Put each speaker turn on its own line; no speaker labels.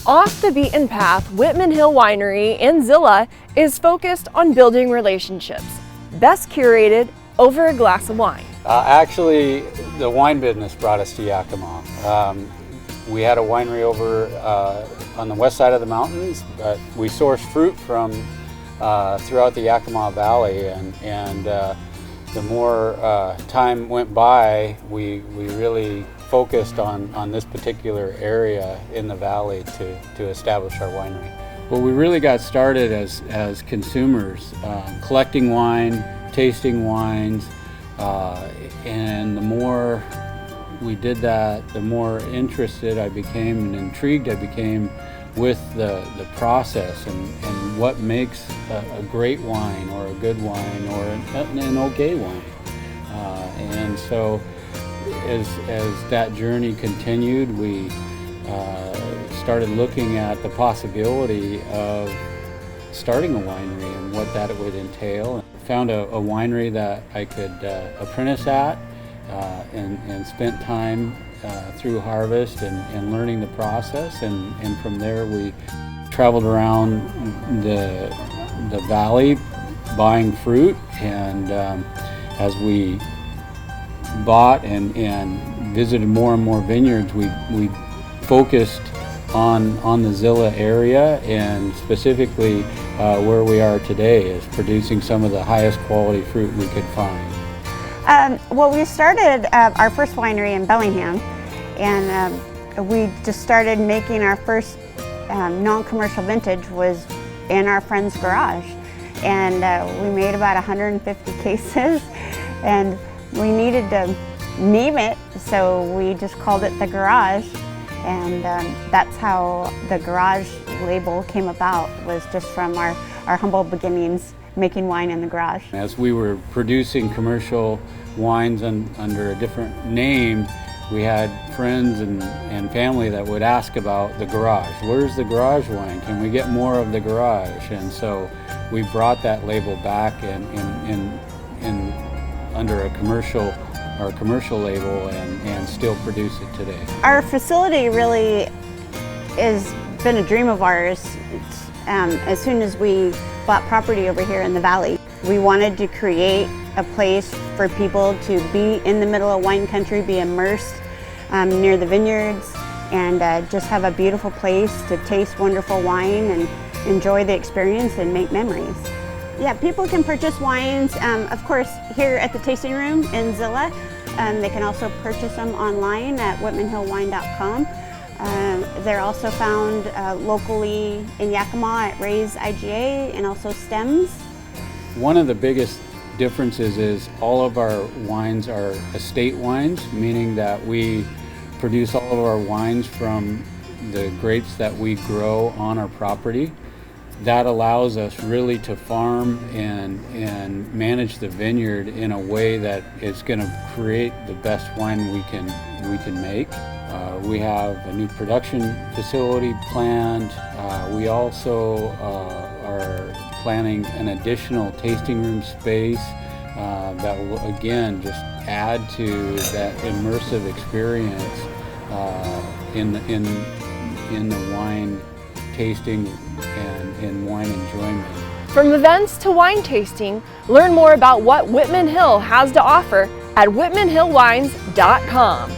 Off the beaten path, Whitman Hill Winery in Zilla is focused on building relationships, best curated over a glass of wine.
Actually, the wine business brought us to Yakima. We had a winery over on the west side of the mountains, but we sourced fruit from throughout the Yakima Valley, and the more time went by, we really focused on this particular area in the valley to establish our winery. Well, we really got started as consumers, collecting wine, tasting wines, and the more we did that, the more interested I became and intrigued I became with the process and what makes a great wine or a good wine or an okay wine. And so as that journey continued, we started looking at the possibility of starting a winery and what that would entail. Found a winery that I could apprentice at and spent time through harvest and learning the process, and from there we traveled around the valley buying fruit, and as we bought and visited more and more vineyards, we focused on the Zilla area, and specifically where we are today is producing some of the highest quality fruit we could find.
Well, we started our first winery in Bellingham, and we just started making our first non-commercial vintage was in our friend's garage, and we made about 150 cases, and we needed to name it, so we just called it The Garage, and that's how the Garage label came about, was just from our humble beginnings making wine in the garage.
As we were producing commercial wines under a different name, we had friends and family that would ask about the garage. Where's the garage wine? Can we get more of the garage? And so we brought that label back in under a commercial label and still produce it today.
Our facility really has been a dream of ours. As soon as we bought property over here in the valley, we wanted to create a place for people to be in the middle of wine country, be immersed near the vineyards, and just have a beautiful place to taste wonderful wine and enjoy the experience and make memories. Yeah, people can purchase wines, of course, here at the tasting room in Zilla. They can also purchase them online at whitmanhillwine.com. They're also found locally in Yakima at Ray's IGA and also Stems.
One of the biggest differences is all of our wines are estate wines, meaning that we produce all of our wines from the grapes that we grow on our property. That allows us really to farm and manage the vineyard in a way that is going to create the best wine we can make. We have a new production facility planned. We also are planning an additional tasting room space that will again just add to that immersive experience in the wine tasting and wine enjoyment.
From events to wine tasting, learn more about what Whitman Hill has to offer at whitmanhillwines.com.